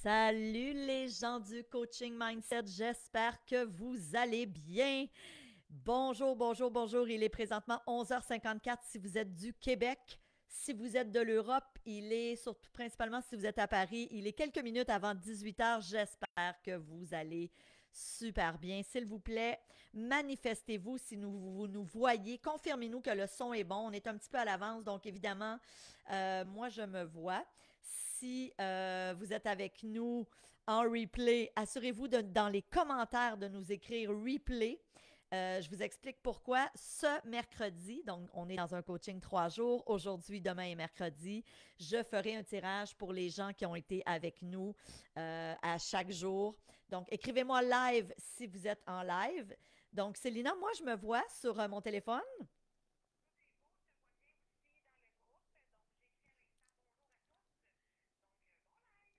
Salut les gens du coaching mindset, j'espère que vous allez bien. Bonjour, bonjour, bonjour. Il est présentement 11h54 si vous êtes du Québec. Si vous êtes de l'Europe, il est surtout principalement si vous êtes à Paris, il est quelques minutes avant 18h. J'espère que vous allez super bien. S'il vous plaît, manifestez-vous si vous nous voyez. Confirmez-nous que le son est bon. On est un petit peu à l'avance, donc évidemment, moi je me vois. Si vous êtes avec nous en replay, assurez-vous dans les commentaires de nous écrire replay. Je vous explique pourquoi. Ce mercredi, donc on est dans un coaching 3 jours, aujourd'hui, demain et mercredi, je ferai un tirage pour les gens qui ont été avec nous à chaque jour. Donc, écrivez-moi live si vous êtes en live. Donc, Célina, moi, je me vois sur mon téléphone.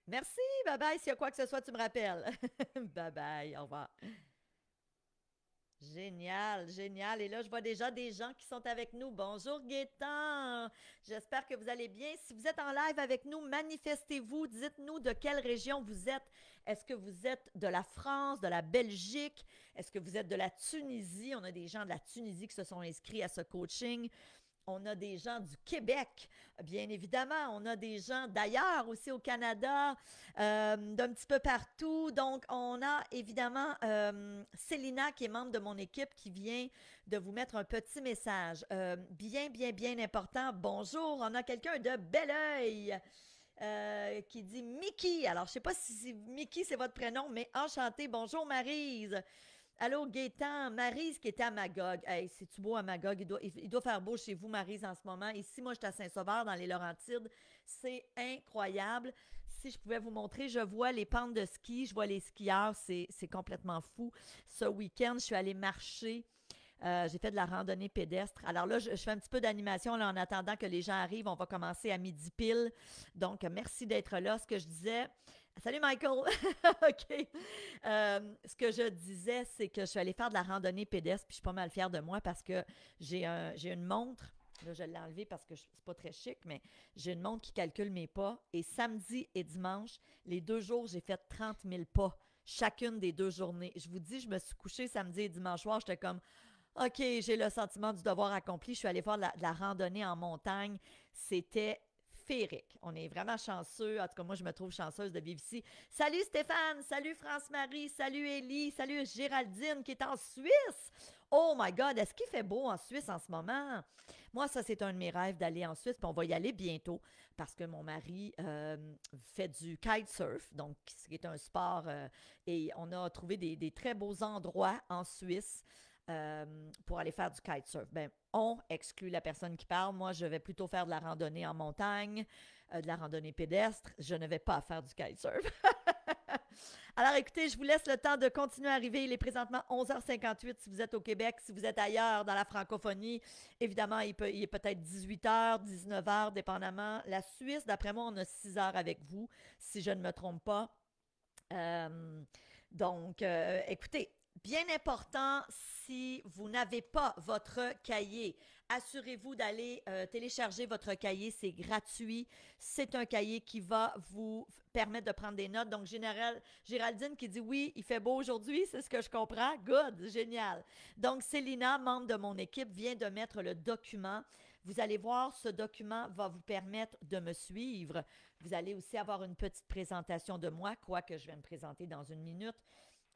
Merci, bye bye. S'il y a quoi que ce soit, tu me rappelles. Bye bye, au revoir. Génial, génial. Et là, je vois déjà des gens qui sont avec nous. Bonjour Gaétan. J'espère que vous allez bien. Si vous êtes en live avec nous, manifestez-vous. Dites-nous de quelle région vous êtes. Est-ce que vous êtes de la France, de la Belgique? Est-ce que vous êtes de la Tunisie? On a des gens de la Tunisie qui se sont inscrits à ce coaching. On a des gens du Québec, bien évidemment. On a des gens d'ailleurs aussi au Canada, d'un petit peu partout. Donc, on a évidemment Célina qui est membre de mon équipe qui vient de vous mettre un petit message bien, bien, bien important. Bonjour, on a quelqu'un de Belleuil. Qui dit Mickey. Alors, je ne sais pas si Mickey, c'est votre prénom, mais enchanté. Bonjour, Marise. Allô, Gaétan, Maryse qui était à Magog. Hey, c'est-tu beau à Magog? Il doit faire beau chez vous, Maryse, en ce moment. Ici, moi, je suis à Saint-Sauveur, dans les Laurentides. C'est incroyable. Si je pouvais vous montrer, je vois les pentes de ski, je vois les skieurs. C'est complètement fou. Ce week-end, je suis allée marcher. J'ai fait de la randonnée pédestre. Alors là, je fais un petit peu d'animation là, en attendant que les gens arrivent. On va commencer à midi pile. Donc, merci d'être là. Ce que je disais. Salut Michael! OK. Ce que je disais, c'est que je suis allée faire de la randonnée pédestre, puis je suis pas mal fière de moi parce que j'ai une montre. Là, je l'ai enlevée parce que c'est pas très chic, mais j'ai une montre qui calcule mes pas. Et samedi et dimanche, les 2 jours, j'ai fait 30 000 pas chacune des 2 journées. Je vous dis, je me suis couchée samedi et dimanche soir, j'étais comme OK, j'ai le sentiment du devoir accompli. Je suis allée faire de la randonnée en montagne. C'était féerique. On est vraiment chanceux. En tout cas, moi, je me trouve chanceuse de vivre ici. Salut Stéphane, salut France-Marie, salut Élie, salut Géraldine qui est en Suisse. Oh my God, est-ce qu'il fait beau en Suisse en ce moment? Moi, ça, c'est un de mes rêves d'aller en Suisse, puis on va y aller bientôt parce que mon mari fait du kitesurf, donc ce est un sport, et on a trouvé des très beaux endroits en Suisse pour aller faire du kitesurf. Ben, on exclut la personne qui parle. Moi, je vais plutôt faire de la randonnée en montagne, de la randonnée pédestre. Je ne vais pas faire du kitesurf. Alors, écoutez, je vous laisse le temps de continuer à arriver. Il est présentement 11h58 si vous êtes au Québec. Si vous êtes ailleurs dans la francophonie, évidemment, il est peut-être 18h, 19h, dépendamment. La Suisse, d'après moi, on a 6 heures avec vous, si je ne me trompe pas. Euh, donc, écoutez, bien important, si vous n'avez pas votre cahier, assurez-vous d'aller télécharger votre cahier. C'est gratuit. C'est un cahier qui va vous permettre de prendre des notes. Donc, Géraldine qui dit oui, il fait beau aujourd'hui, c'est ce que je comprends. Good, génial. Donc, Célina, membre de mon équipe, vient de mettre le document. Vous allez voir, ce document va vous permettre de me suivre. Vous allez aussi avoir une petite présentation de moi, quoique je vais me présenter dans une minute.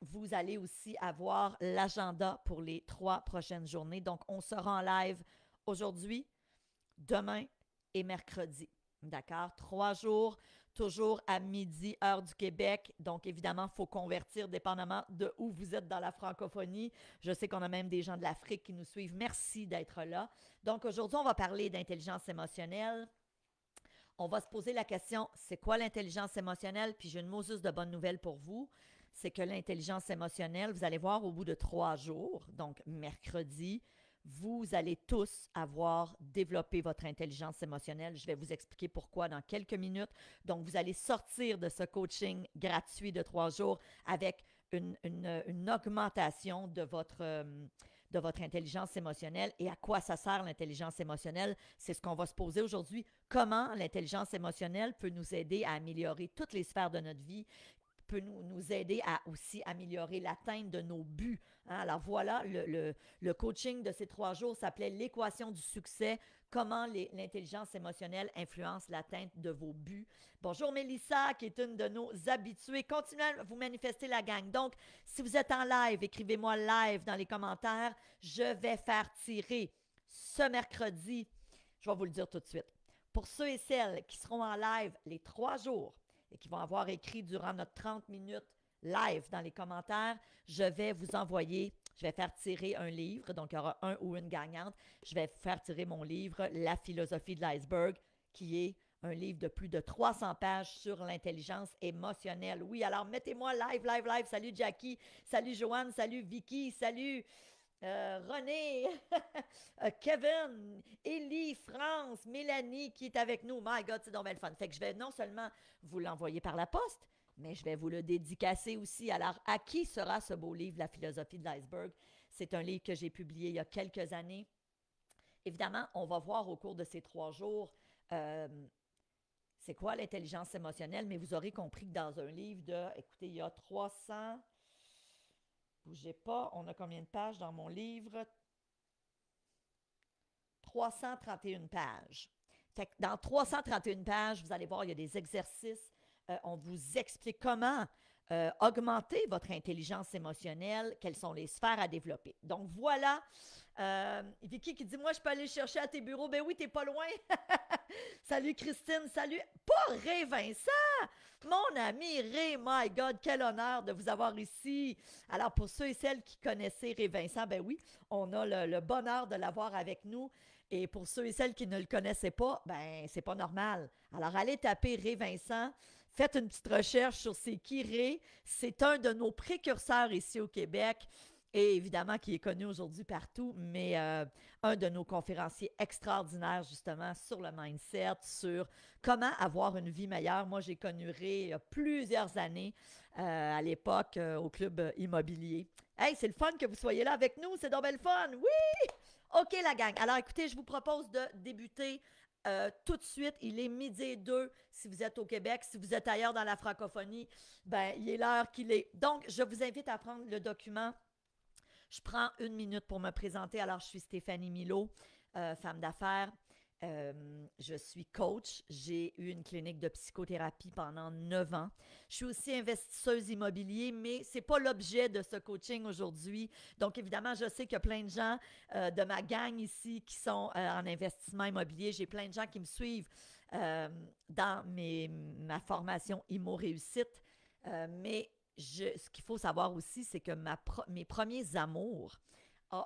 Vous allez aussi avoir l'agenda pour les 3 prochaines journées. Donc, on sera en live aujourd'hui, demain et mercredi. D'accord? 3 jours, toujours à midi, heure du Québec. Donc, évidemment, il faut convertir dépendamment de où vous êtes dans la francophonie. Je sais qu'on a même des gens de l'Afrique qui nous suivent. Merci d'être là. Donc, aujourd'hui, on va parler d'intelligence émotionnelle. On va se poser la question, c'est quoi l'intelligence émotionnelle? Puis j'ai une Moses de bonnes nouvelles pour vous. C'est que l'intelligence émotionnelle, vous allez voir au bout de 3 jours, donc mercredi, vous allez tous avoir développé votre intelligence émotionnelle. Je vais vous expliquer pourquoi dans quelques minutes. Donc, vous allez sortir de ce coaching gratuit de 3 jours avec une augmentation de votre intelligence émotionnelle et à quoi ça sert l'intelligence émotionnelle. C'est ce qu'on va se poser aujourd'hui. Comment l'intelligence émotionnelle peut nous aider à améliorer toutes les sphères de notre vie, peut nous aider à aussi améliorer l'atteinte de nos buts. Hein? Alors voilà, le coaching de ces 3 jours s'appelait l'équation du succès. Comment l'intelligence émotionnelle influence l'atteinte de vos buts. Bonjour Mélissa, qui est une de nos habituées. Continuez à vous manifester la gang. Donc, si vous êtes en live, écrivez-moi live dans les commentaires. Je vais faire tirer ce mercredi, je vais vous le dire tout de suite, pour ceux et celles qui seront en live les 3 jours et qui vont avoir écrit durant notre 30 minutes live dans les commentaires, je vais vous envoyer, je vais faire tirer un livre, donc il y aura un ou une gagnante. Je vais faire tirer mon livre, La philosophie de l'iceberg, qui est un livre de plus de 300 pages sur l'intelligence émotionnelle. Oui, alors mettez-moi live, live, live. Salut Jackie, salut Joanne, salut Vicky, salut René, Kevin, Élie, France, Mélanie qui est avec nous. My God, c'est donc bien le fun. Fait que je vais non seulement vous l'envoyer par la poste, mais je vais vous le dédicacer aussi. Alors, à qui sera ce beau livre, La philosophie de l'iceberg? C'est un livre que j'ai publié il y a quelques années. Évidemment, on va voir au cours de ces 3 jours c'est quoi l'intelligence émotionnelle, mais vous aurez compris que dans un livre écoutez, il y a 300, bougez pas, on a combien de pages dans mon livre? 331 pages. Fait que dans 331 pages, vous allez voir, il y a des exercices. On vous explique comment augmenter votre intelligence émotionnelle, quelles sont les sphères à développer. Donc voilà, Vicky qui dit, moi je peux aller chercher à tes bureaux. Ben oui, t'es pas loin. Salut Christine, salut. Pas Ré Vincent, mon ami Ré, my God, quel honneur de vous avoir ici. Alors pour ceux et celles qui connaissaient Ré Vincent, ben oui, on a le bonheur de l'avoir avec nous. Et pour ceux et celles qui ne le connaissaient pas, ben c'est pas normal. Alors allez taper Ré Vincent. Faites une petite recherche sur c'est qui Ré. C'est un de nos précurseurs ici au Québec et évidemment qui est connu aujourd'hui partout, mais un de nos conférenciers extraordinaires justement sur le mindset, sur comment avoir une vie meilleure. Moi, j'ai connu Ré il y a plusieurs années à l'époque au club immobilier. Hey, c'est le fun que vous soyez là avec nous, c'est donc bien le fun, oui! OK la gang, alors écoutez, je vous propose de débuter tout de suite. Il est 12h02 si vous êtes au Québec. Si vous êtes ailleurs dans la francophonie, ben, il est l'heure qu'il est. Donc, je vous invite à prendre le document. Je prends 1 minute pour me présenter. Alors, je suis Stéphanie Milot, femme d'affaires. Je suis coach. J'ai eu une clinique de psychothérapie pendant 9 ans. Je suis aussi investisseuse immobilier, mais ce n'est pas l'objet de ce coaching aujourd'hui. Donc, évidemment, je sais qu'il y a plein de gens de ma gang ici qui sont en investissement immobilier. J'ai plein de gens qui me suivent dans ma formation Immo Réussite. Mais ce qu'il faut savoir aussi, c'est que mes premiers amours,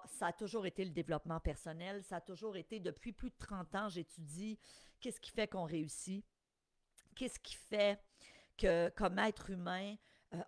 ça a toujours été le développement personnel. Ça a toujours été, depuis plus de 30 ans, j'étudie qu'est-ce qui fait qu'on réussit, qu'est-ce qui fait que, comme être humain,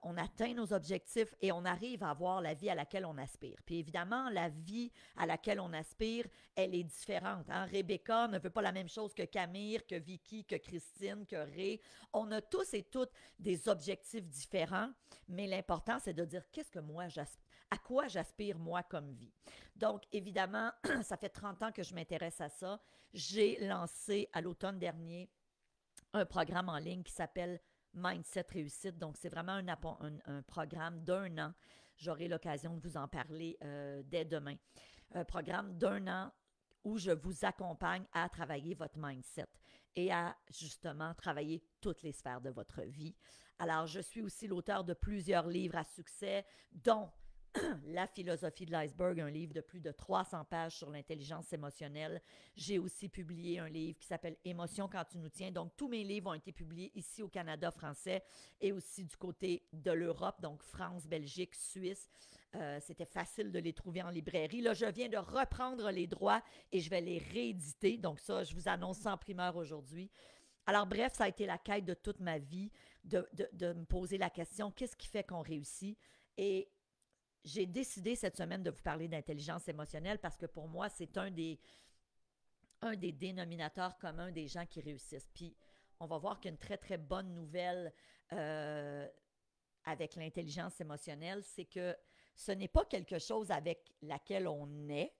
on atteint nos objectifs et on arrive à avoir la vie à laquelle on aspire. Puis évidemment, la vie à laquelle on aspire, elle est différente. Hein? Rebecca ne veut pas la même chose que Camille, que Vicky, que Christine, que Ray. On a tous et toutes des objectifs différents, mais l'important, c'est de dire qu'est-ce que moi j'aspire. À quoi j'aspire, moi, comme vie? Donc, évidemment, ça fait 30 ans que je m'intéresse à ça. J'ai lancé à l'automne dernier un programme en ligne qui s'appelle Mindset Réussite. Donc, c'est vraiment un programme d'1 an. J'aurai l'occasion de vous en parler dès demain. Un programme d'1 an où je vous accompagne à travailler votre mindset et à justement travailler toutes les sphères de votre vie. Alors, je suis aussi l'auteur de plusieurs livres à succès, dont La philosophie de l'iceberg, un livre de plus de 300 pages sur l'intelligence émotionnelle. J'ai aussi publié un livre qui s'appelle Émotion quand tu nous tiens. Donc, tous mes livres ont été publiés ici au Canada français et aussi du côté de l'Europe, donc France, Belgique, Suisse. C'était facile de les trouver en librairie. Là, je viens de reprendre les droits et je vais les rééditer. Donc ça, je vous annonce sans primeur aujourd'hui. Alors bref, ça a été la quête de toute ma vie de me poser la question, qu'est-ce qui fait qu'on réussit? Et j'ai décidé cette semaine de vous parler d'intelligence émotionnelle parce que pour moi, c'est un des dénominateurs communs des gens qui réussissent. Puis, on va voir qu'il y a une très, très bonne nouvelle avec l'intelligence émotionnelle, c'est que Ce n'est pas quelque chose avec laquelle on est,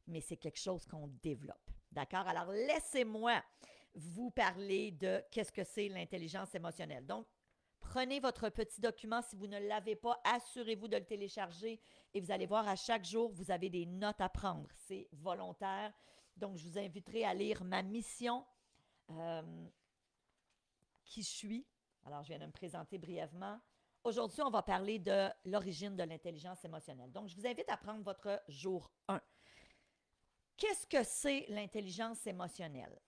mais c'est quelque chose qu'on développe. D'accord? Alors, laissez-moi vous parler de qu'est-ce que c'est l'intelligence émotionnelle. Donc, prenez votre petit document. Si vous ne l'avez pas, assurez-vous de le télécharger et vous allez voir, à chaque jour, vous avez des notes à prendre. C'est volontaire. Donc, je vous inviterai à lire ma mission, euh, qui je suis. Alors, je viens de me présenter brièvement. Aujourd'hui, on va parler de l'origine de l'intelligence émotionnelle. Donc, je vous invite à prendre votre jour 1. Qu'est-ce que c'est l'intelligence émotionnelle?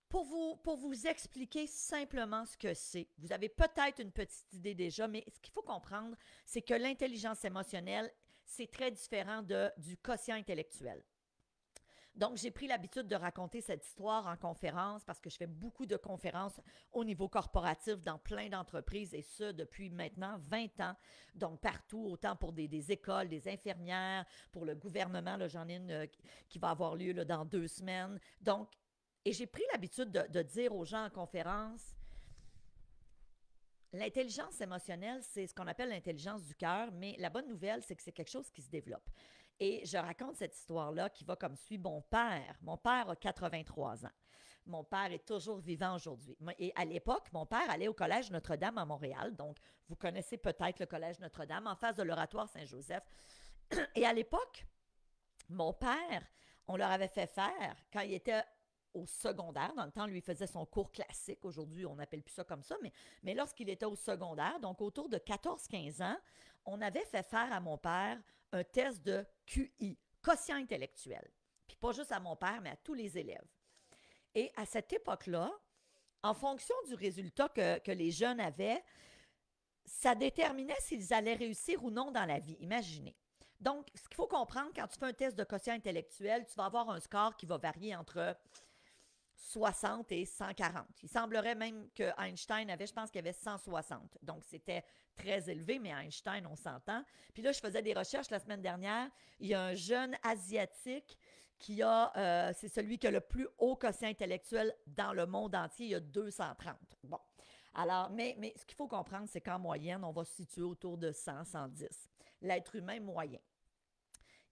Pour vous expliquer simplement ce que c'est, vous avez peut-être une petite idée déjà, mais ce qu'il faut comprendre, c'est que l'intelligence émotionnelle, c'est très différent du quotient intellectuel. Donc, j'ai pris l'habitude de raconter cette histoire en conférence parce que je fais beaucoup de conférences au niveau corporatif dans plein d'entreprises et ce, depuis maintenant 20 ans. Donc, partout, autant pour des écoles, des infirmières, pour le gouvernement, là, j'en ai une qui va avoir lieu là, dans 2 semaines. Donc, et j'ai pris l'habitude de dire aux gens en conférence, l'intelligence émotionnelle, c'est ce qu'on appelle l'intelligence du cœur, mais la bonne nouvelle, c'est que c'est quelque chose qui se développe. Et je raconte cette histoire-là qui va comme suit. Mon père a 83 ans. Mon père est toujours vivant aujourd'hui. Et à l'époque, mon père allait au Collège Notre-Dame à Montréal. Donc, vous connaissez peut-être le Collège Notre-Dame, en face de l'Oratoire Saint-Joseph. Et à l'époque, mon père, on leur avait fait faire, quand il était au secondaire, dans le temps, lui, il faisait son cours classique. Aujourd'hui, on n'appelle plus ça comme ça, mais lorsqu'il était au secondaire, donc autour de 14-15 ans, on avait fait faire à mon père un test de QI, quotient intellectuel. Puis pas juste à mon père, mais à tous les élèves. Et à cette époque-là, en fonction du résultat que les jeunes avaient, ça déterminait s'ils allaient réussir ou non dans la vie. Imaginez. Donc, ce qu'il faut comprendre, quand tu fais un test de quotient intellectuel, tu vas avoir un score qui va varier entre 60 et 140. Il semblerait même que Einstein avait, je pense qu'il avait 160. Donc, c'était très élevé, mais Einstein, on s'entend. Puis là, je faisais des recherches la semaine dernière. Il y a un jeune Asiatique qui a, c'est celui qui a le plus haut quotient intellectuel dans le monde entier. Il y a 230. Bon. Alors, mais ce qu'il faut comprendre, c'est qu'en moyenne, on va se situer autour de 100, 110. L'être humain moyen.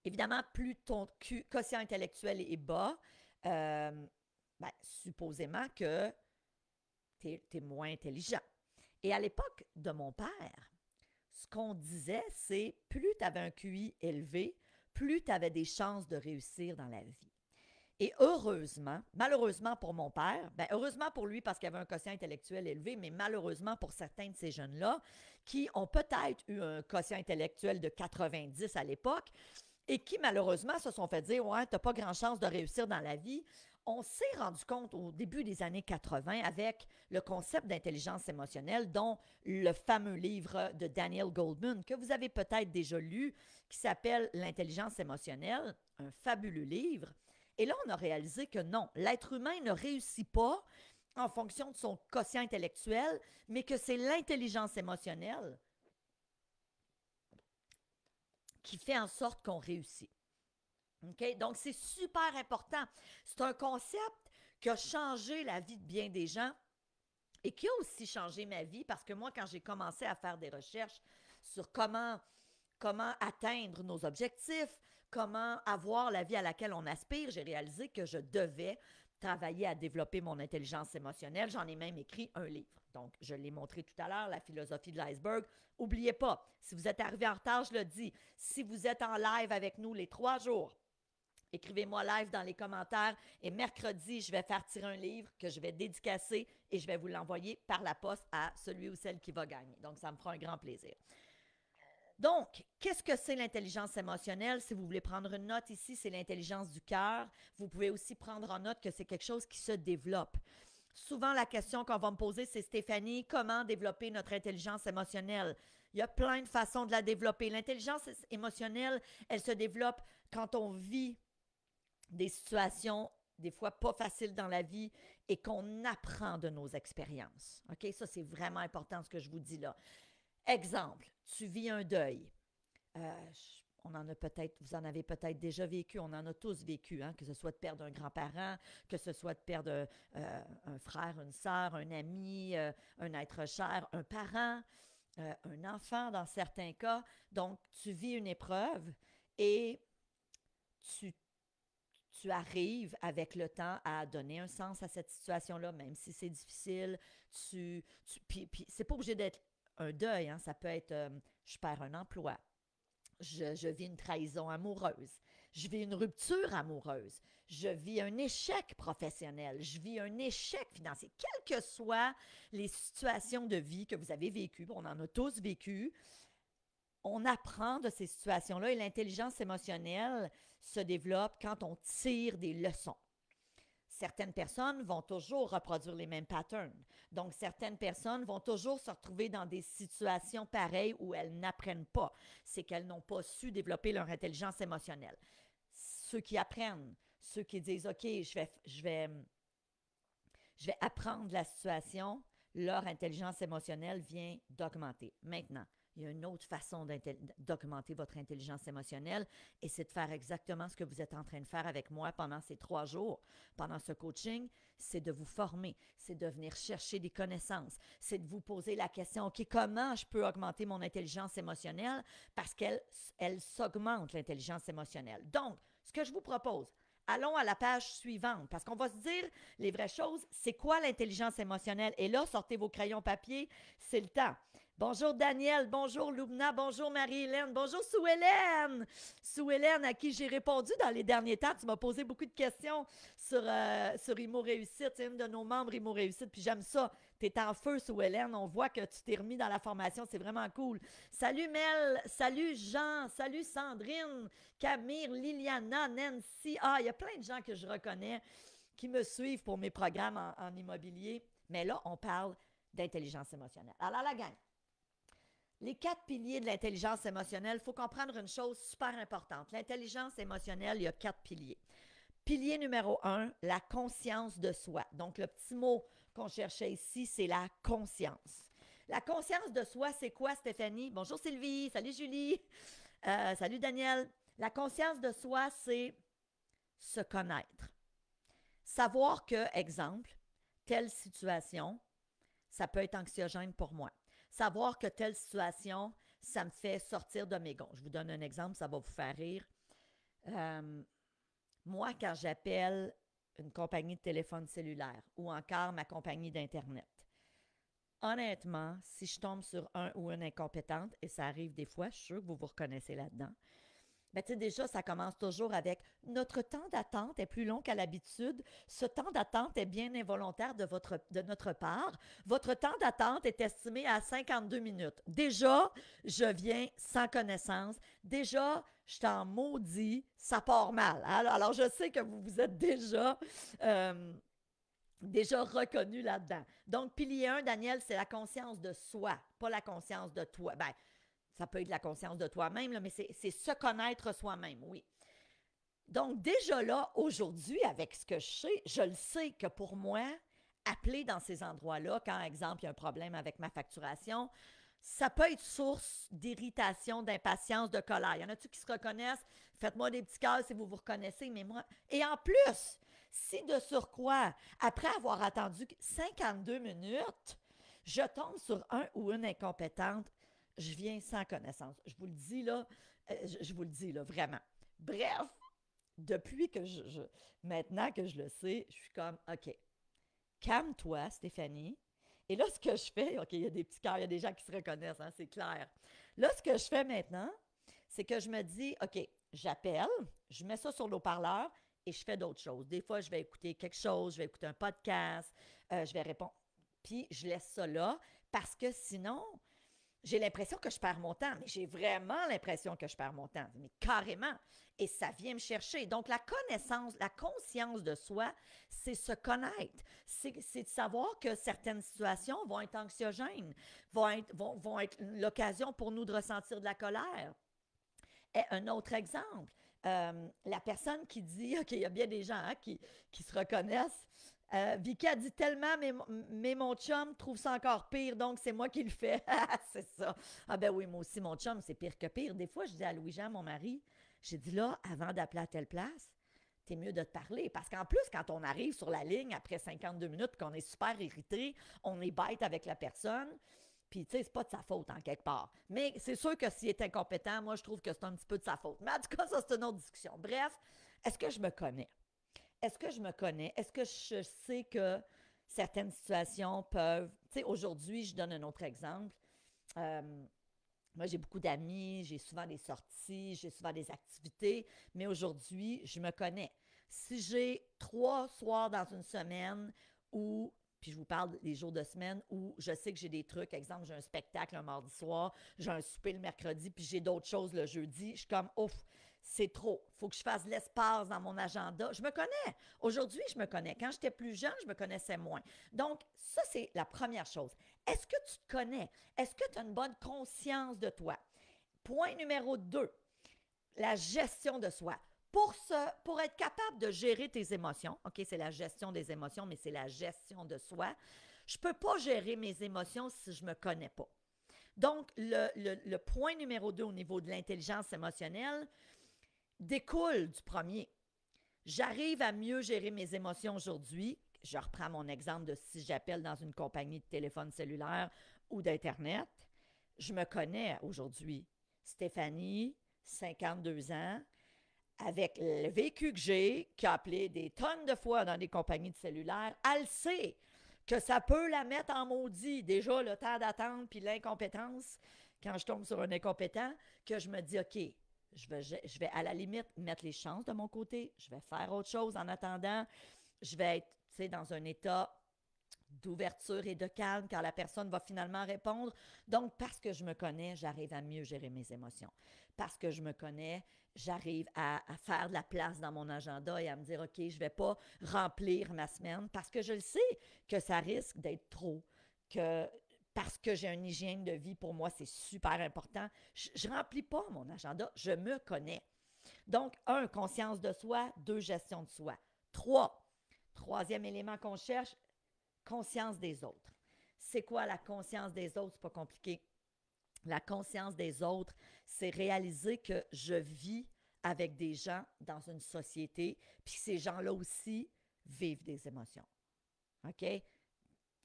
Évidemment, plus ton quotient intellectuel est bas, supposément que tu es moins intelligent. Et à l'époque de mon père, ce qu'on disait, c'est plus tu avais un QI élevé, plus tu avais des chances de réussir dans la vie. Et heureusement, malheureusement pour mon père, heureusement pour lui parce qu'il avait un quotient intellectuel élevé, mais malheureusement pour certains de ces jeunes-là qui ont peut-être eu un quotient intellectuel de 90 à l'époque et qui malheureusement se sont fait dire « Ouais, tu n'as pas grand chance de réussir dans la vie », on s'est rendu compte au début des années 80 avec le concept d'intelligence émotionnelle, dont le fameux livre de Daniel Goleman, que vous avez peut-être déjà lu, qui s'appelle L'intelligence émotionnelle, un fabuleux livre. Et là, on a réalisé que non, l'être humain ne réussit pas en fonction de son quotient intellectuel, mais que c'est l'intelligence émotionnelle qui fait en sorte qu'on réussit. Okay? Donc, c'est super important. C'est un concept qui a changé la vie de bien des gens et qui a aussi changé ma vie parce que moi, quand j'ai commencé à faire des recherches sur comment atteindre nos objectifs, comment avoir la vie à laquelle on aspire, j'ai réalisé que je devais travailler à développer mon intelligence émotionnelle. J'en ai même écrit un livre. Donc, je l'ai montré tout à l'heure, La philosophie de l'iceberg. N'oubliez pas, si vous êtes arrivé en retard, je le dis, si vous êtes en live avec nous les 3 jours, écrivez-moi live dans les commentaires et mercredi, je vais faire tirer un livre que je vais dédicacer et je vais vous l'envoyer par la poste à celui ou celle qui va gagner. Donc, ça me fera un grand plaisir. Donc, qu'est-ce que c'est l'intelligence émotionnelle? Si vous voulez prendre une note ici, c'est l'intelligence du cœur. Vous pouvez aussi prendre en note que c'est quelque chose qui se développe. Souvent, la question qu'on va me poser, c'est Stéphanie, comment développer notre intelligence émotionnelle? Il y a plein de façons de la développer. L'intelligence émotionnelle, elle se développe quand on vit des situations des fois pas faciles dans la vie et qu'on apprend de nos expériences. OK? Ça, c'est vraiment important ce que je vous dis là. Exemple, tu vis un deuil. On en a peut-être, vous en avez peut-être déjà vécu, on en a tous vécu, hein, que ce soit de perdre un grand-parent, que ce soit de perdre un frère, une sœur, un ami, un être cher, un parent. un enfant dans certains cas. Donc, tu vis une épreuve et tu, tu arrives avec le temps à donner un sens à cette situation-là, même si c'est difficile. Puis c'est pas obligé d'être un deuil, hein, ça peut être je perds un emploi, je vis une trahison amoureuse, je vis une rupture amoureuse, je vis un échec professionnel, je vis un échec financier. Quelles que soient les situations de vie que vous avez vécues, on en a tous vécu, on apprend de ces situations-là et l'intelligence émotionnelle se développe quand on tire des leçons. Certaines personnes vont toujours reproduire les mêmes patterns. Donc, certaines personnes vont toujours se retrouver dans des situations pareilles où elles n'apprennent pas. C'est qu'elles n'ont pas su développer leur intelligence émotionnelle. Ceux qui apprennent, ceux qui disent, OK, je vais apprendre la situation, leur intelligence émotionnelle vient d'augmenter. Maintenant, il y a une autre façon d'augmenter votre intelligence émotionnelle et c'est de faire exactement ce que vous êtes en train de faire avec moi pendant ces 3 jours, pendant ce coaching, c'est de vous former, c'est de venir chercher des connaissances, c'est de vous poser la question, OK, comment je peux augmenter mon intelligence émotionnelle parce qu'elle s'augmente, l'intelligence émotionnelle. Donc, ce que je vous propose, allons à la page suivante, parce qu'on va se dire les vraies choses. C'est quoi l'intelligence émotionnelle? Et là, sortez vos crayons papier, c'est le temps. Bonjour Daniel, bonjour Loubna, bonjour Marie-Hélène, bonjour Sue-Hélène. Sue-Hélène, à qui j'ai répondu dans les derniers temps. Tu m'as posé beaucoup de questions sur Imo Réussite. C'est une de nos membres Imo Réussite, puis j'aime ça. Tu es en feu, Sue-Hélène. On voit que tu t'es remis dans la formation. C'est vraiment cool. Salut Mel, salut Jean, salut Sandrine, Camille, Liliana, Nancy. Ah, il y a plein de gens que je reconnais qui me suivent pour mes programmes en immobilier. Mais là, on parle d'intelligence émotionnelle. Alors, la gang, les 4 piliers de l'intelligence émotionnelle, il faut comprendre une chose super importante. L'intelligence émotionnelle, il y a 4 piliers. Pilier numéro 1, la conscience de soi. Donc, le petit mot qu'on cherchait ici, c'est la conscience. La conscience de soi, c'est quoi, Stéphanie? Bonjour Sylvie, salut Julie, salut Daniel. La conscience de soi, c'est se connaître. Savoir que, exemple, telle situation, ça peut être anxiogène pour moi. Savoir que telle situation, ça me fait sortir de mes gonds. Je vous donne un exemple, ça va vous faire rire. Moi, quand j'appelle une compagnie de téléphone cellulaire ou encore ma compagnie d'Internet, honnêtement, si je tombe sur un ou une incompétente, et ça arrive des fois, je suis sûre que vous vous reconnaissez là-dedans, ben, tu sais, déjà, ça commence toujours avec notre temps d'attente est plus long qu'à l'habitude. Ce temps d'attente est bien involontaire de notre part. Votre temps d'attente est estimé à 52 minutes. Déjà, je viens sans connaissance. Déjà, je t'en maudis, ça part mal. Alors, je sais que vous vous êtes déjà reconnu là-dedans. Donc, pilier 1, Daniel, c'est la conscience de soi, pas la conscience de toi. Ben, ça peut être la conscience de toi-même, là, mais c'est se connaître soi-même, oui. Donc, déjà là, aujourd'hui, avec ce que je le sais que pour moi, appeler dans ces endroits-là, quand, exemple, il y a un problème avec ma facturation, ça peut être source d'irritation, d'impatience, de colère. Il y en a-tu qui se reconnaissent? Faites-moi des petits cœurs si vous vous reconnaissez, mais moi... Et en plus, si de surcroît, après avoir attendu 52 minutes, je tombe sur un ou une incompétente, je viens sans connaissance. Je vous le dis là, je vous le dis là, vraiment. Bref, depuis que maintenant que je le sais, je suis comme, OK, calme-toi, Stéphanie. Et là, ce que je fais, OK, il y a des petits cœurs, il y a des gens qui se reconnaissent, hein, c'est clair. Là, ce que je fais maintenant, c'est que je me dis, OK, j'appelle, je mets ça sur l'haut-parleur et je fais d'autres choses. Des fois, je vais écouter quelque chose, je vais écouter un podcast, je vais répondre. Puis, je laisse ça là parce que sinon, j'ai l'impression que je perds mon temps, mais j'ai vraiment l'impression que je perds mon temps, mais carrément. Et ça vient me chercher. Donc, la connaissance, la conscience de soi, c'est se connaître. C'est de savoir que certaines situations vont être anxiogènes, vont être l'occasion pour nous de ressentir de la colère. Et un autre exemple, la personne qui dit, OK, il y a bien des gens hein, qui se reconnaissent, Vicky a dit tellement, mais mon chum trouve ça encore pire, donc c'est moi qui le fais. C'est ça. Ah ben oui, moi aussi, mon chum, c'est pire que pire. Des fois, je dis à Louis-Jean, mon mari, j'ai dit là, avant d'appeler à telle place, t'es mieux de te parler. Parce qu'en plus, quand on arrive sur la ligne après 52 minutes, qu'on est super irrité, on est bête avec la personne, Puis, tu sais, c'est pas de sa faute en quelque part. Mais c'est sûr que s'il est incompétent, moi, je trouve que c'est un petit peu de sa faute. Mais en tout cas, ça, c'est une autre discussion. Bref, est-ce que je me connais? Est-ce que je me connais? Est-ce que je sais que certaines situations peuvent... Tu sais, aujourd'hui, je donne un autre exemple. Euh, Moi, j'ai beaucoup d'amis, j'ai souvent des sorties, j'ai souvent des activités, mais aujourd'hui, je me connais. Si j'ai 3 soirs dans une semaine où, puis je vous parle des jours de semaine où je sais que j'ai des trucs, exemple, j'ai un spectacle un mardi soir, j'ai un souper le mercredi, puis j'ai d'autres choses le jeudi, je suis comme, ouf, c'est trop. Il faut que je fasse l'espace dans mon agenda. Je me connais. Aujourd'hui, je me connais. Quand j'étais plus jeune, je me connaissais moins. Donc, ça, c'est la première chose. Est-ce que tu te connais? Est-ce que tu as une bonne conscience de toi? Point numéro 2, la gestion de soi. Pour être capable de gérer tes émotions, OK, c'est la gestion des émotions, mais c'est la gestion de soi, je ne peux pas gérer mes émotions si je ne me connais pas. Donc, le point numéro 2 au niveau de l'intelligence émotionnelle découle du premier. J'arrive à mieux gérer mes émotions aujourd'hui. Je reprends mon exemple de si j'appelle dans une compagnie de téléphone cellulaire ou d'Internet. Je me connais aujourd'hui. Stéphanie, 52 ans, avec le vécu que j'ai, qui a appelé des tonnes de fois dans des compagnies de cellulaire, elle sait que ça peut la mettre en maudit. Déjà, le temps d'attente puis l'incompétence, quand je tombe sur un incompétent, que je me dis, OK, je vais à la limite mettre les chances de mon côté, je vais faire autre chose en attendant, je vais être, tu sais, dans un état d'ouverture et de calme quand la personne va finalement répondre. Donc, parce que je me connais, j'arrive à mieux gérer mes émotions. Parce que je me connais, j'arrive à faire de la place dans mon agenda et à me dire, OK, je ne vais pas remplir ma semaine parce que je le sais que ça risque d'être trop, que parce que j'ai une hygiène de vie, pour moi, c'est super important. Je ne remplis pas mon agenda, je me connais. Donc, 1, conscience de soi, 2, gestion de soi. 3, troisième élément qu'on cherche, conscience des autres. C'est quoi la conscience des autres? C'est pas compliqué. La conscience des autres, c'est réaliser que je vis avec des gens dans une société, puis ces gens-là aussi vivent des émotions. OK?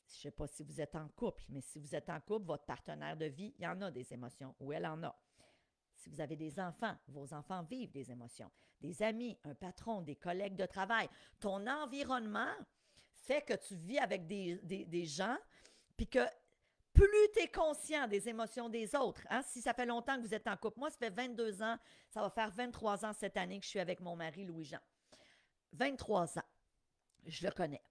Je ne sais pas si vous êtes en couple, mais si vous êtes en couple, votre partenaire de vie, il y en a des émotions, ou elle en a. Si vous avez des enfants, vos enfants vivent des émotions. Des amis, un patron, des collègues de travail. Ton environnement fait que tu vis avec des gens, puis que plus tu es conscient des émotions des autres, hein, si ça fait longtemps que vous êtes en couple, moi, ça fait 22 ans, ça va faire 23 ans cette année que je suis avec mon mari Louis-Jean. 23 ans, je le connais.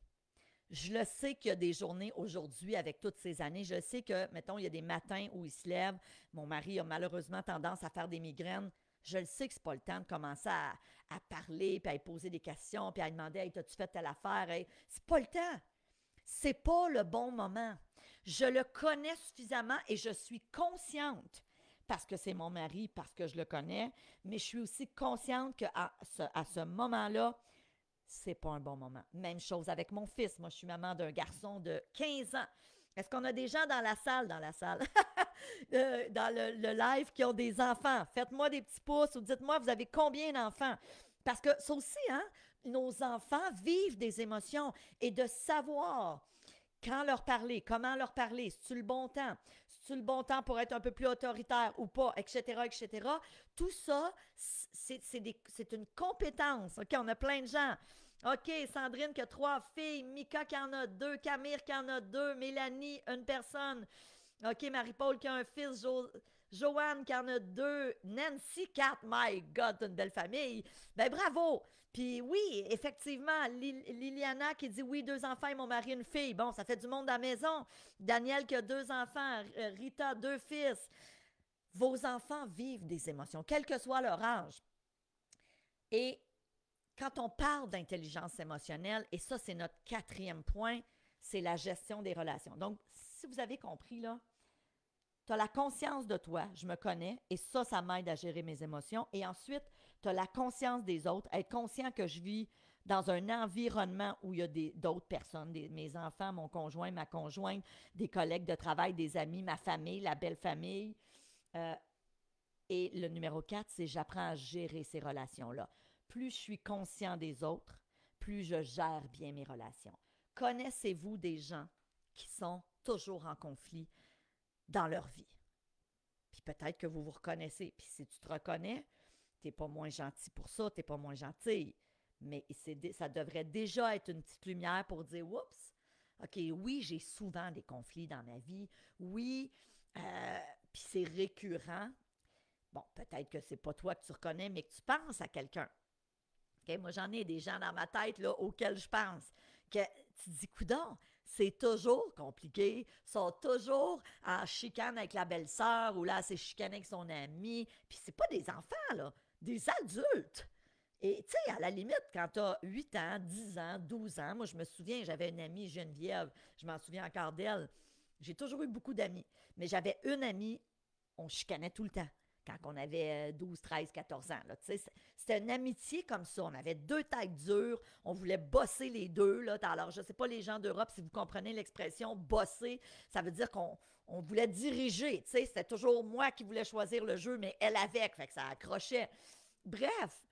Je le sais qu'il y a des journées aujourd'hui, avec toutes ces années, je sais que, mettons, il y a des matins où il se lève, mon mari a malheureusement tendance à faire des migraines. Je le sais que c'est pas le temps de commencer à parler, puis à lui poser des questions, puis à lui demander « Hey, t'as-tu fait telle affaire? Hey, c'est pas le temps. C'est pas le bon moment. Je le connais suffisamment et je suis consciente, parce que c'est mon mari, parce que je le connais, mais je suis aussi consciente qu'à ce moment-là, c'est pas un bon moment. Même chose avec mon fils. Moi, je suis maman d'un garçon de 15 ans. Est-ce qu'on a des gens dans la salle, dans le live qui ont des enfants? Faites-moi des petits pouces ou dites-moi, vous avez combien d'enfants? Parce que ça aussi, hein, nos enfants vivent des émotions et de savoir quand leur parler, comment leur parler, c'est-tu le bon temps? C'est-tu le bon temps pour être un peu plus autoritaire ou pas, etc., etc. Tout ça, c'est une compétence. OK, on a plein de gens. OK, Sandrine qui a 3 filles, Mika qui en a 2, Camille qui en a 2, Mélanie, une personne. OK, Marie-Paul qui a un fils, Joanne qui en a 2, Nancy 4. My God, t'as une belle famille. Ben bravo! Puis oui, effectivement, Liliana qui dit oui, 2 enfants et mon mari, une fille. Bon, ça fait du monde à la maison. Daniel qui a 2 enfants, Rita, 2 fils. Vos enfants vivent des émotions, quel que soit leur âge. Et quand on parle d'intelligence émotionnelle, et ça, c'est notre 4e point, c'est la gestion des relations. Donc, si vous avez compris, là, tu as la conscience de toi, je me connais, et ça m'aide à gérer mes émotions. Et ensuite, tu as la conscience des autres, être conscient que je vis dans un environnement où il y a d'autres personnes, mes enfants, mon conjoint, ma conjointe, des collègues de travail, des amis, ma famille, la belle famille. Et le numéro 4, c'est j'apprends à gérer ces relations-là. Plus je suis conscient des autres, plus je gère bien mes relations. Connaissez-vous des gens qui sont toujours en conflit dans leur vie. Puis peut-être que vous vous reconnaissez. Puis si tu te reconnais, tu n'es pas moins gentil pour ça, tu n'es pas moins gentille. Mais ça devrait déjà être une petite lumière pour dire, oups, OK, oui, j'ai souvent des conflits dans ma vie. Oui, puis c'est récurrent. Bon, peut-être que c'est pas toi que tu reconnais, mais que tu penses à quelqu'un. Okay? Moi, j'en ai des gens dans ma tête là, auxquels je pense. Que tu te dis, coudonc, c'est toujours compliqué. Ils sont toujours en chicane avec la belle-sœur ou là, c'est chicané avec son ami. Puis c'est pas des enfants, là, des adultes. Et tu sais, à la limite, quand tu as 8 ans, 10 ans, 12 ans, moi, je me souviens, j'avais une amie, Geneviève, je m'en souviens encore d'elle. J'ai toujours eu beaucoup d'amis. Mais j'avais une amie, on chicanait tout le temps quand on avait 12, 13, 14 ans. Là, c'était une amitié comme ça. On avait deux têtes dures. On voulait bosser les deux. Là. Alors, je ne sais pas les gens d'Europe, si vous comprenez l'expression bosser, ça veut dire qu'on voulait diriger. C'était toujours moi qui voulais choisir le jeu, mais elle avec. Fait que ça accrochait. Bref.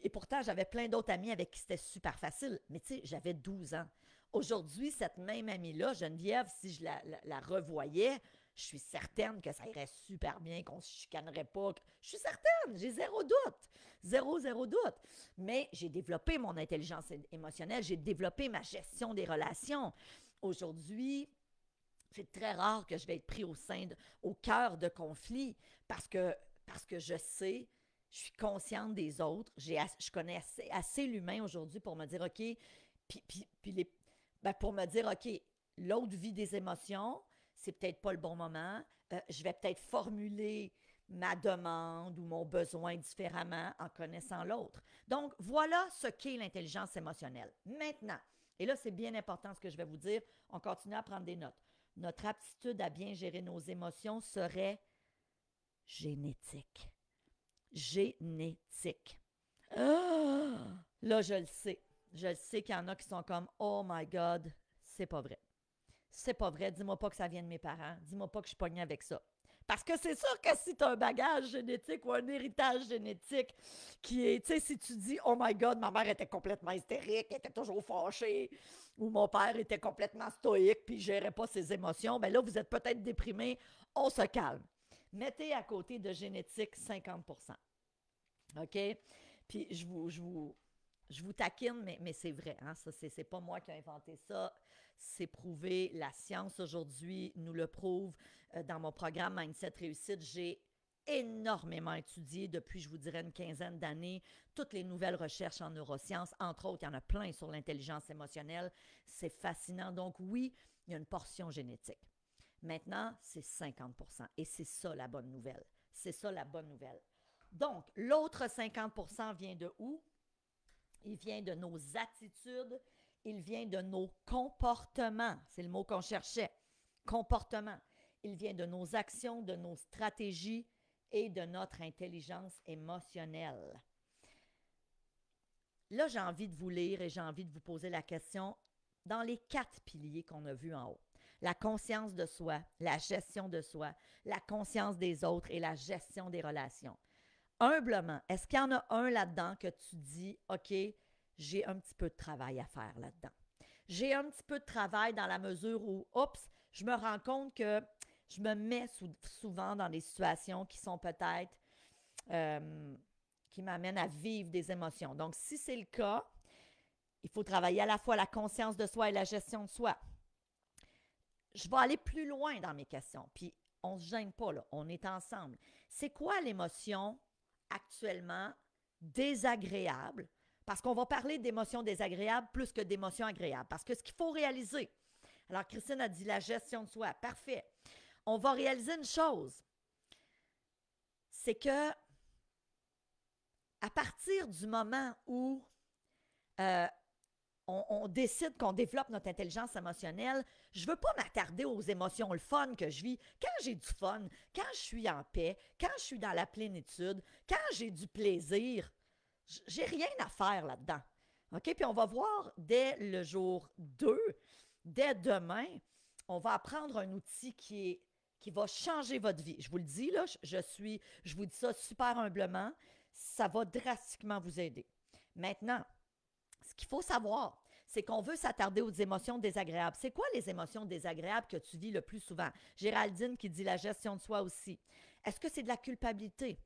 Et pourtant, j'avais plein d'autres amis avec qui c'était super facile. Mais tu sais, j'avais 12 ans. Aujourd'hui, cette même amie-là, Geneviève, si je la revoyais, je suis certaine que ça irait super bien, qu'on ne se chicanerait pas. Je suis certaine, j'ai zéro doute. Zéro doute. Mais j'ai développé mon intelligence émotionnelle, j'ai développé ma gestion des relations. Aujourd'hui, c'est très rare que je vais être pris au cœur de conflits parce que je sais, je suis consciente des autres, je connais assez l'humain aujourd'hui pour me dire, OK, pour me dire, OK, l'autre vit des émotions, c'est peut-être pas le bon moment, je vais peut-être formuler ma demande ou mon besoin différemment en connaissant l'autre. Donc, voilà ce qu'est l'intelligence émotionnelle. Maintenant, et là, c'est bien important ce que je vais vous dire, on continue à prendre des notes. Notre aptitude à bien gérer nos émotions serait génétique. Génétique. Ah! Là, je le sais. Je le sais qu'il y en a qui sont comme « Oh my God, c'est pas vrai. C'est pas vrai. Dis-moi pas que ça vient de mes parents. Dis-moi pas que je suis pognée avec ça. » Parce que c'est sûr que si tu as un bagage génétique ou un héritage génétique qui est, tu sais, si tu dis « Oh my God, ma mère était complètement hystérique, elle était toujours fâchée. » ou « Mon père était complètement stoïque puis il gérait pas ses émotions. » Ben là, vous êtes peut-être déprimé. On se calme. Mettez à côté de génétique 50%. OK? Puis je vous taquine, mais c'est vrai. Hein? Ça, c'est pas moi qui ai inventé ça. C'est prouvé. La science aujourd'hui nous le prouve. Dans mon programme Mindset Réussite, j'ai énormément étudié depuis, je vous dirais, une quinzaine d'années, toutes les nouvelles recherches en neurosciences. Entre autres, il y en a plein sur l'intelligence émotionnelle. C'est fascinant. Donc oui, il y a une portion génétique. Maintenant, c'est 50%. Et c'est ça la bonne nouvelle. C'est ça la bonne nouvelle. Donc, l'autre 50% vient de où? Il vient de nos attitudes, il vient de nos comportements. C'est le mot qu'on cherchait. Comportement. Il vient de nos actions, de nos stratégies et de notre intelligence émotionnelle. Là, j'ai envie de vous lire et j'ai envie de vous poser la question dans les 4 piliers qu'on a vus en haut. La conscience de soi, la gestion de soi, la conscience des autres et la gestion des relations. Humblement, est-ce qu'il y en a un là-dedans que tu dis, OK, j'ai un petit peu de travail à faire là-dedans. J'ai un petit peu de travail dans la mesure où, oups, je me rends compte que je me mets souvent dans des situations qui sont peut-être, qui m'amènent à vivre des émotions. Donc, si c'est le cas, il faut travailler à la fois la conscience de soi et la gestion de soi. Je vais aller plus loin dans mes questions, puis on ne se gêne pas, là, on est ensemble. C'est quoi l'émotion actuellement désagréable? Parce qu'on va parler d'émotions désagréables plus que d'émotions agréables. Parce que ce qu'il faut réaliser, alors Christine a dit la gestion de soi, parfait. On va réaliser une chose, c'est que à partir du moment où on décide qu'on développe notre intelligence émotionnelle, je ne veux pas m'attarder aux émotions, le fun que je vis. Quand j'ai du fun, quand je suis en paix, quand je suis dans la plénitude, quand j'ai du plaisir, j'ai rien à faire là-dedans. OK? Puis on va voir dès le jour 2, dès demain, on va apprendre un outil qui va changer votre vie. Je vous le dis, là, je vous dis ça super humblement, ça va drastiquement vous aider. Maintenant, ce qu'il faut savoir, c'est qu'on veut s'attarder aux émotions désagréables. C'est quoi les émotions désagréables que tu vis le plus souvent? Géraldine qui dit la gestion de soi aussi. Est-ce que c'est de la culpabilité?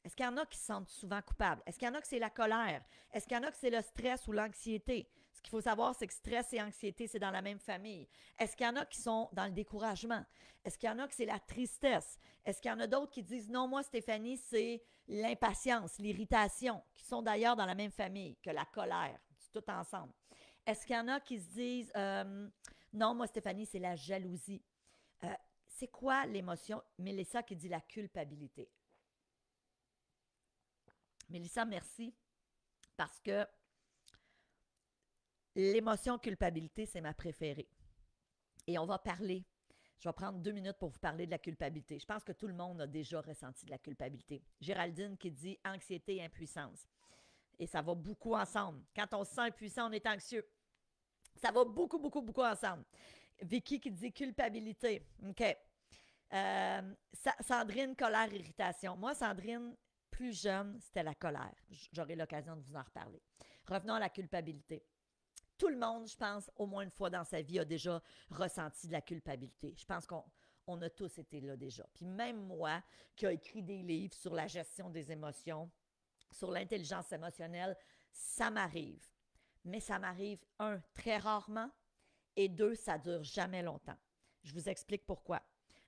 Est-ce qu'il y en a qui se sentent souvent coupables? Est-ce qu'il y en a que c'est la colère? Est-ce qu'il y en a que c'est le stress ou l'anxiété? Ce qu'il faut savoir, c'est que stress et anxiété, c'est dans la même famille. Est-ce qu'il y en a qui sont dans le découragement? Est-ce qu'il y en a que c'est la tristesse? Est-ce qu'il y en a d'autres qui disent non, moi, Stéphanie, c'est l'impatience, l'irritation, qui sont d'ailleurs dans la même famille que la colère, c'est tout ensemble. Est-ce qu'il y en a qui se disent non, moi, Stéphanie, c'est la jalousie? C'est quoi l'émotion? Mélissa qui dit la culpabilité. Mélissa, merci, parce que l'émotion culpabilité, c'est ma préférée. Et on va parler, je vais prendre 2 minutes pour vous parler de la culpabilité. Je pense que tout le monde a déjà ressenti de la culpabilité. Géraldine qui dit anxiété et impuissance. Et ça va beaucoup ensemble. Quand on se sent impuissant, on est anxieux. Ça va beaucoup, beaucoup, beaucoup ensemble. Vicky qui dit culpabilité. OK. Sandrine, colère, irritation. Moi, Sandrine, plus jeune, c'était la colère. J'aurai l'occasion de vous en reparler. Revenons à la culpabilité. Tout le monde, je pense, au moins une fois dans sa vie, a déjà ressenti de la culpabilité. Je pense qu'on a tous été là déjà. Puis même moi, qui ai écrit des livres sur la gestion des émotions, sur l'intelligence émotionnelle, ça m'arrive. Mais ça m'arrive, 1, très rarement, et 2, ça ne dure jamais longtemps. Je vous explique pourquoi.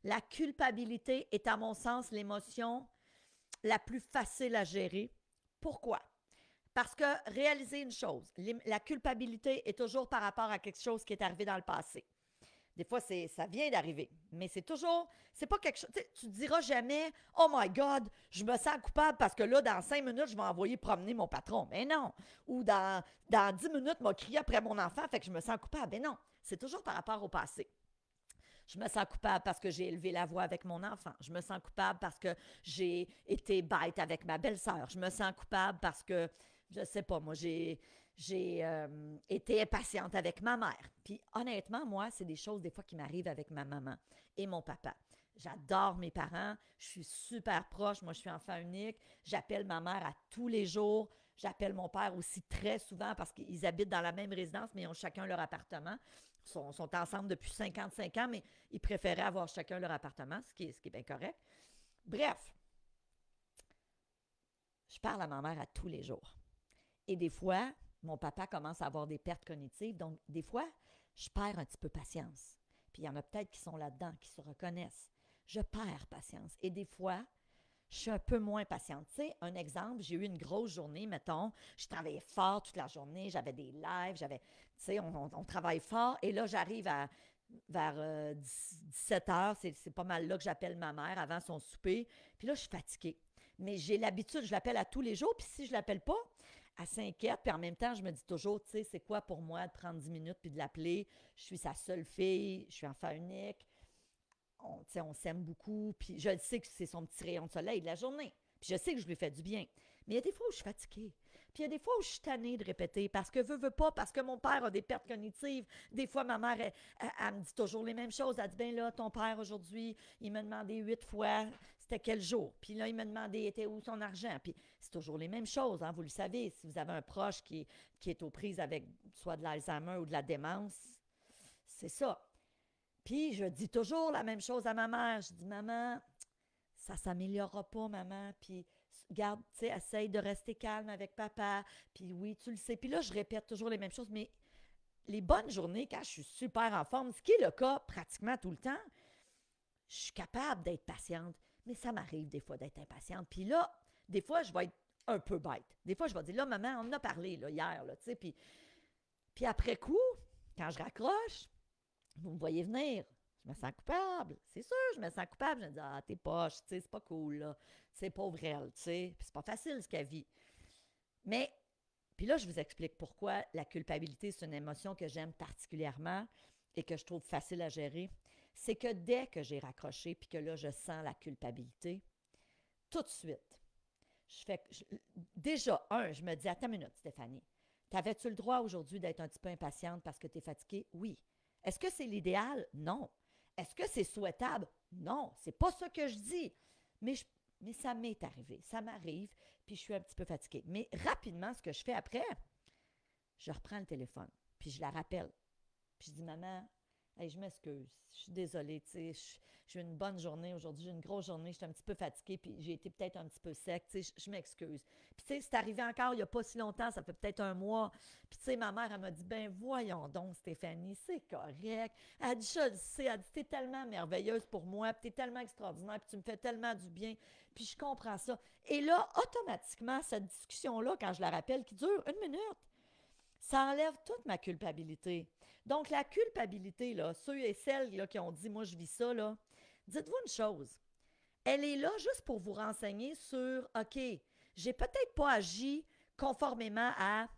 La culpabilité est, à mon sens, l'émotion la plus facile à gérer. Pourquoi? Parce que réaliser une chose, la culpabilité est toujours par rapport à quelque chose qui est arrivé dans le passé. Des fois, ça vient d'arriver, mais c'est pas quelque chose, tu ne diras jamais « Oh my God, je me sens coupable parce que là, dans 5 minutes, je vais envoyer promener mon patron. » Mais non. Ou dans 10 minutes, m'a crié après mon enfant, fait que je me sens coupable. Mais non, c'est toujours par rapport au passé. Je me sens coupable parce que j'ai élevé la voix avec mon enfant. Je me sens coupable parce que j'ai été bête avec ma belle-sœur. Je me sens coupable parce que, je sais pas, moi, j'ai été impatiente avec ma mère. Puis honnêtement, moi, c'est des choses des fois qui m'arrivent avec ma maman et mon papa. J'adore mes parents, je suis super proche, moi je suis enfant unique, j'appelle ma mère à tous les jours, j'appelle mon père aussi très souvent parce qu'ils habitent dans la même résidence, mais ils ont chacun leur appartement. Ils sont ensemble depuis 55 ans, mais ils préféraient avoir chacun leur appartement, ce qui est bien correct. Bref, je parle à ma mère à tous les jours. Et des fois, mon papa commence à avoir des pertes cognitives, donc des fois, je perds un petit peu patience. Puis il y en a peut-être qui sont là-dedans, qui se reconnaissent. Je perds patience. Et des fois, je suis un peu moins patiente. Tu sais, un exemple, j'ai eu une grosse journée, mettons, je travaillais fort toute la journée, j'avais des lives, tu sais, on travaille fort, et là, j'arrive vers 17 heures, c'est pas mal là que j'appelle ma mère avant son souper, puis là, je suis fatiguée. Mais j'ai l'habitude, je l'appelle à tous les jours, puis si je l'appelle pas, elle s'inquiète, puis en même temps, je me dis toujours, tu sais, c'est quoi pour moi de prendre 10 minutes puis de l'appeler? Je suis sa seule fille, je suis enfant unique, on s'aime beaucoup, puis je le sais que c'est son petit rayon de soleil de la journée, puis je sais que je lui fais du bien. Mais il y a des fois où je suis fatiguée, puis il y a des fois où je suis tannée de répéter, parce que veux pas, parce que mon père a des pertes cognitives. Des fois, ma mère, elle me dit toujours les mêmes choses. Elle dit, ben là, ton père, aujourd'hui, il m'a demandé 8 fois, c'était quel jour? Puis là, il m'a demandé, était où son argent? Puis c'est toujours les mêmes choses, hein, vous le savez. Si vous avez un proche qui est aux prises avec soit de l'Alzheimer ou de la démence, c'est ça. Puis je dis toujours la même chose à ma mère. Je dis, maman, ça s'améliorera pas, maman. Puis garde, tu sais, essaye de rester calme avec papa. Puis oui, tu le sais. Puis là, je répète toujours les mêmes choses. Mais les bonnes journées, quand je suis super en forme, ce qui est le cas pratiquement tout le temps, je suis capable d'être patiente. Mais ça m'arrive des fois d'être impatiente. Puis là, des fois, je vais être un peu bête. Des fois, je vais dire, là, maman, on en a parlé là, hier, là, tu sais. Puis après coup, quand je raccroche, vous me voyez venir, je me sens coupable. C'est sûr, je me sens coupable. Je me dis, ah, t'es poche, tu sais, c'est pas cool, là. C'est pauvre elle, tu sais. Puis c'est pas facile ce qu'elle vit. Mais, puis là, je vous explique pourquoi la culpabilité, c'est une émotion que j'aime particulièrement et que je trouve facile à gérer. C'est que dès que j'ai raccroché puis que là, je sens la culpabilité, tout de suite, déjà, je me dis, attends une minute, Stéphanie, t'avais-tu le droit aujourd'hui d'être un petit peu impatiente parce que t'es fatiguée? Oui. Est-ce que c'est l'idéal? Non. Est-ce que c'est souhaitable? Non. C'est pas ça que je dis. Mais ça m'est arrivé. Ça m'arrive, puis je suis un petit peu fatiguée. Mais rapidement, ce que je fais après, je reprends le téléphone. Puis je la rappelle. Puis je dis, maman, hey, je m'excuse. Je suis désolée, tu sais, j'ai eu une bonne journée aujourd'hui, j'ai eu une grosse journée, j'étais un petit peu fatiguée, puis j'ai été peut-être un petit peu sec, tu sais, je m'excuse. Puis tu sais, c'est arrivé encore il n'y a pas si longtemps, ça fait peut-être un mois. Puis tu sais, ma mère, elle m'a dit, ben voyons donc, Stéphanie, c'est correct. Elle dit, je le sais, elle dit, t'es tellement merveilleuse pour moi, puis t'es tellement extraordinaire, puis tu me fais tellement du bien, puis je comprends ça. Et là, automatiquement, cette discussion-là, quand je la rappelle, qui dure une minute, ça enlève toute ma culpabilité. Donc, la culpabilité, là, ceux et celles là, qui ont dit, moi, je vis ça, là, dites-vous une chose. Elle est là juste pour vous renseigner sur, OK, j'ai peut-être pas agi conformément à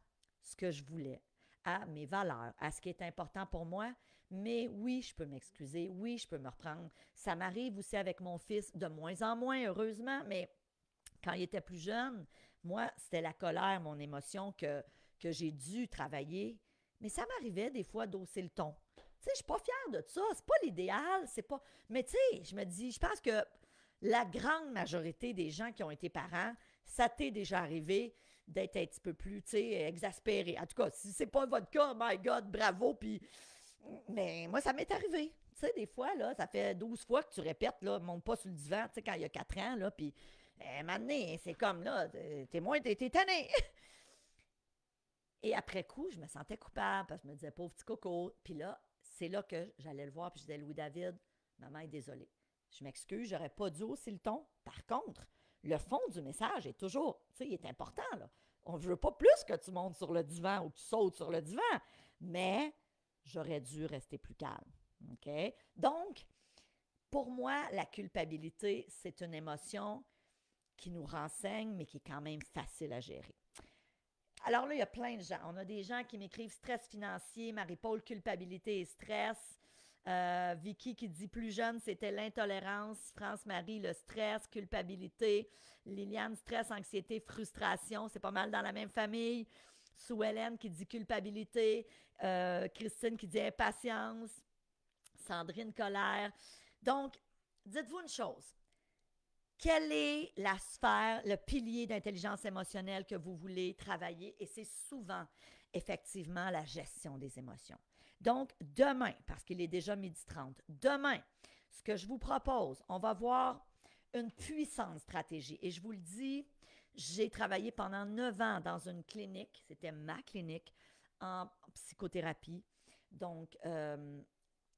ce que je voulais, à mes valeurs, à ce qui est important pour moi, mais oui, je peux m'excuser, oui, je peux me reprendre. Ça m'arrive aussi avec mon fils, de moins en moins, heureusement, mais quand il était plus jeune, moi, c'était la colère, mon émotion que j'ai dû travailler. Mais ça m'arrivait des fois d'hausser le ton. Tu sais, je suis pas fière de ça. C'est pas l'idéal, c'est pas. Mais tu sais, je me dis, je pense que la grande majorité des gens qui ont été parents, ça t'est déjà arrivé d'être un petit peu plus, tu sais, exaspéré. En tout cas, si c'est pas votre cas, my God, bravo. Puis, mais moi, ça m'est arrivé. Tu sais, des fois, là, ça fait 12 fois que tu répètes, là, monte pas sur le divan, tu sais, quand il y a 4 ans, là, puis maintenant, c'est comme, là, t'es tanné. Et après coup, je me sentais coupable parce que je me disais, pauvre petit coco. Puis là, c'est là que j'allais le voir, puis je disais, Louis-David, maman est désolée. Je m'excuse, j'aurais pas dû hausser le ton. Par contre, le fond du message est toujours, tu sais, il est important, là. On ne veut pas plus que tu montes sur le divan ou que tu sautes sur le divan, mais j'aurais dû rester plus calme. OK? Donc, pour moi, la culpabilité, c'est une émotion qui nous renseigne, mais qui est quand même facile à gérer. Alors là, il y a plein de gens. On a des gens qui m'écrivent stress financier, Marie-Paul, culpabilité et stress. Vicky qui dit plus jeune, c'était l'intolérance. France-Marie, le stress, culpabilité. Liliane, stress, anxiété, frustration. C'est pas mal dans la même famille. Sue-Hélène qui dit culpabilité. Christine qui dit impatience. Sandrine, colère. Donc, dites-vous une chose. Quelle est la sphère, le pilier d'intelligence émotionnelle que vous voulez travailler? Et c'est souvent, effectivement, la gestion des émotions. Donc, demain, parce qu'il est déjà 12h30, demain, ce que je vous propose, on va voir une puissante stratégie. Et je vous le dis, j'ai travaillé pendant 9 ans dans une clinique, c'était ma clinique, en psychothérapie. Donc,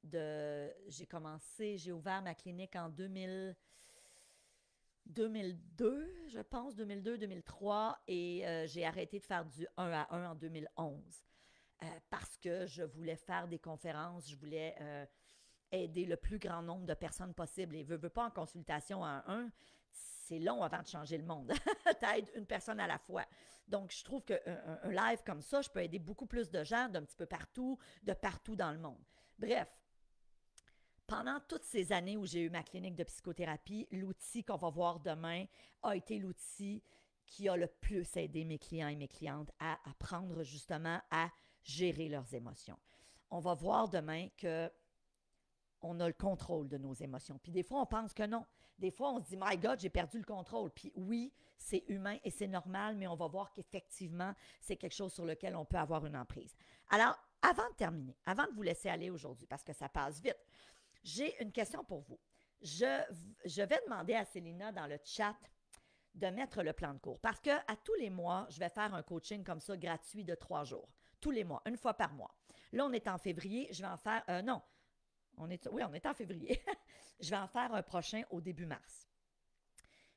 j'ai ouvert ma clinique en 2002, je pense, 2002-2003, et j'ai arrêté de faire du 1 à 1 en 2011 parce que je voulais faire des conférences, je voulais aider le plus grand nombre de personnes possible. Et veux pas en consultation à 1, c'est long avant de changer le monde. T'aides une personne à la fois. Donc, je trouve qu'un live comme ça, je peux aider beaucoup plus de gens d'un petit peu partout, de partout dans le monde. Bref, pendant toutes ces années où j'ai eu ma clinique de psychothérapie, l'outil qu'on va voir demain a été l'outil qui a le plus aidé mes clients et mes clientes à apprendre justement à gérer leurs émotions. On va voir demain que on a le contrôle de nos émotions. Puis des fois, on pense que non. Des fois, on se dit, My God, j'ai perdu le contrôle. Puis oui, c'est humain et c'est normal, mais on va voir qu'effectivement, c'est quelque chose sur lequel on peut avoir une emprise. Alors, avant de terminer, avant de vous laisser aller aujourd'hui, parce que ça passe vite, j'ai une question pour vous. Je vais demander à Célina dans le chat de mettre le plan de cours parce qu'à tous les mois, je vais faire un coaching comme ça gratuit de 3 jours. Tous les mois, une fois par mois. Là, on est en février, je vais en faire... non, on est en février. Je vais en faire un prochain au début mars.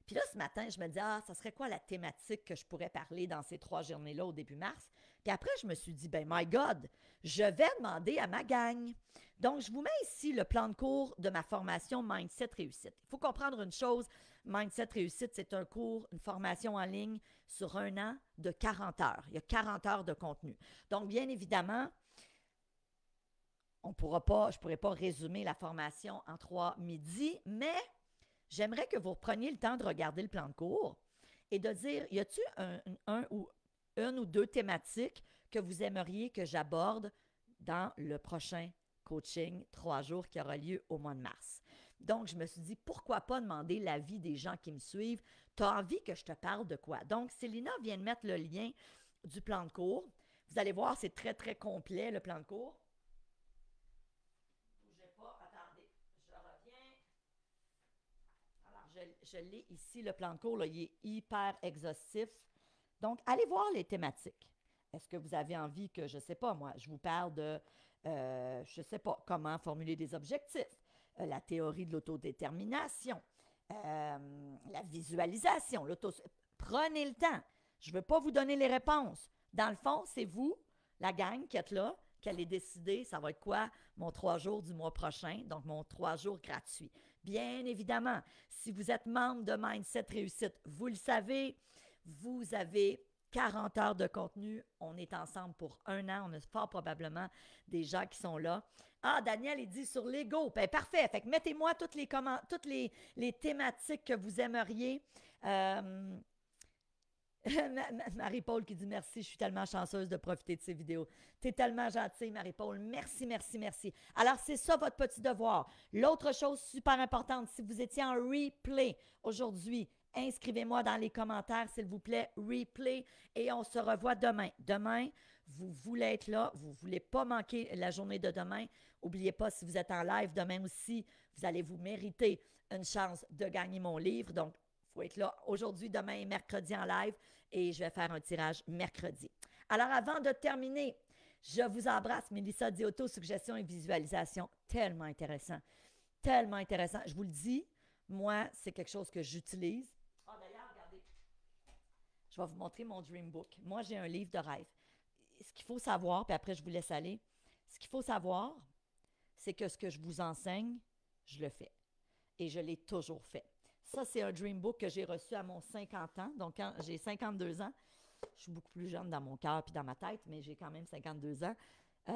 Puis là, ce matin, je me dis, ça serait quoi la thématique que je pourrais parler dans ces 3 journées-là au début mars? Puis après, je me suis dit, my God, je vais demander à ma gang. Donc, je vous mets ici le plan de cours de ma formation Mindset Réussite. Il faut comprendre une chose, Mindset Réussite, c'est un cours, une formation en ligne sur 1 an de 40 heures. Il y a 40 heures de contenu. Donc, bien évidemment, je ne pourrais pas résumer la formation en 3 midis, mais j'aimerais que vous preniez le temps de regarder le plan de cours et de dire, y a-t-il une ou 2 thématiques que vous aimeriez que j'aborde dans le prochain coaching 3 jours qui aura lieu au mois de mars? Donc, je me suis dit, pourquoi pas demander l'avis des gens qui me suivent? Tu as envie que je te parle de quoi? Donc, Célina vient de mettre le lien du plan de cours. Vous allez voir, c'est très, très complet, le plan de cours. Bougez pas, attendez, je reviens. Alors, je l'ai ici, le plan de cours, là, il est hyper exhaustif. Donc, allez voir les thématiques. Est-ce que vous avez envie que, je ne sais pas, moi, je vous parle de, je ne sais pas, comment formuler des objectifs, la théorie de l'autodétermination, la visualisation, prenez le temps. Je ne veux pas vous donner les réponses. Dans le fond, c'est vous, la gang qui êtes là, qui allez décider, ça va être quoi mon 3 jours du mois prochain, donc mon 3 jours gratuit. Bien évidemment, si vous êtes membre de Mindset Réussite, vous le savez, vous avez 40 heures de contenu. On est ensemble pour 1 an. On a fort probablement des gens qui sont là. Ah, Daniel, il dit sur l'ego. Ben, parfait. Fait que mettez-moi toutes les thématiques que vous aimeriez. Marie-Paul qui dit merci, je suis tellement chanceuse de profiter de ces vidéos. Tu es tellement gentille, Marie-Paul. Merci, merci, merci. Alors, c'est ça votre petit devoir. L'autre chose super importante, si vous étiez en replay aujourd'hui, inscrivez-moi dans les commentaires, s'il vous plaît, replay, et on se revoit demain. Demain, vous voulez être là, vous ne voulez pas manquer la journée de demain. N'oubliez pas, si vous êtes en live demain aussi, vous allez vous mériter une chance de gagner mon livre. Donc, il faut être là aujourd'hui, demain et mercredi en live, et je vais faire un tirage mercredi. Alors, avant de terminer, je vous embrasse. Mélissa dit auto-suggestion et visualisation. Tellement intéressant. Tellement intéressant. Je vous le dis, moi, c'est quelque chose que j'utilise. Ah, d'ailleurs, regardez. Je vais vous montrer mon Dream Book. Moi, j'ai un livre de rêve. Ce qu'il faut savoir, puis après, je vous laisse aller. Ce qu'il faut savoir, c'est que ce que je vous enseigne, je le fais. Et je l'ai toujours fait. Ça, c'est un Dream Book que j'ai reçu à mon 50 ans. Donc, quand j'ai 52 ans, je suis beaucoup plus jeune dans mon cœur puis dans ma tête, mais j'ai quand même 52 ans.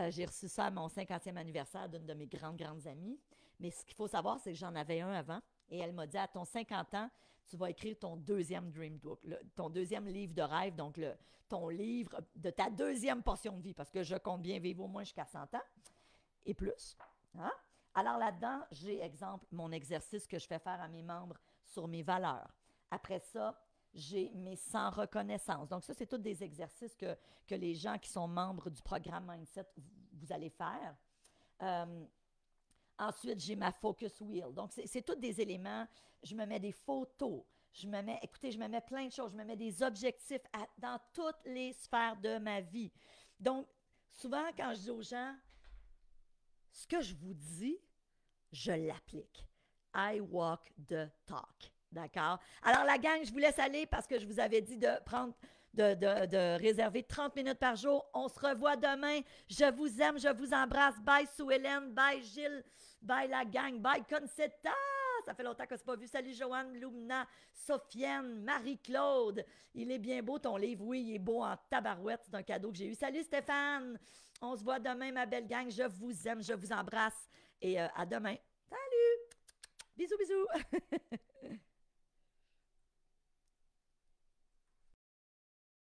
J'ai reçu ça à mon 50e anniversaire d'une de mes grandes amies. Mais ce qu'il faut savoir, c'est que j'en avais un avant. Et elle m'a dit, à ton 50 ans, tu vas écrire ton deuxième Dream Book, ton deuxième livre de rêve, donc ton livre de ta deuxième portion de vie, parce que je compte bien vivre au moins jusqu'à 100 ans et plus. Hein? Alors là-dedans, j'ai, exemple, mon exercice que je fais faire à mes membres sur mes valeurs. Après ça, j'ai mes 100 reconnaissances. Donc ça, c'est tous des exercices que les gens qui sont membres du programme Mindset, vous allez faire. Ensuite, j'ai ma focus wheel. Donc, c'est tous des éléments. Je me mets des photos. Je me mets plein de choses. Je me mets des objectifs dans toutes les sphères de ma vie. Donc, souvent, quand je dis aux gens, ce que je vous dis, je l'applique. I walk the talk. D'accord? Alors, la gang, je vous laisse aller parce que je vous avais dit de réserver 30 minutes par jour. On se revoit demain. Je vous aime, je vous embrasse. Bye Sue-Hélène, bye Gilles, bye la gang, bye Concetta. Ça fait longtemps qu'on ne s'est pas vu. Salut Joanne, Lumna, Sofiane, Marie-Claude. Il est bien beau ton livre. Oui, il est beau en tabarouette. C'est un cadeau que j'ai eu. Salut Stéphane. On se voit demain, ma belle gang. Je vous aime, je vous embrasse. Et à demain. Salut. Bisous, bisous.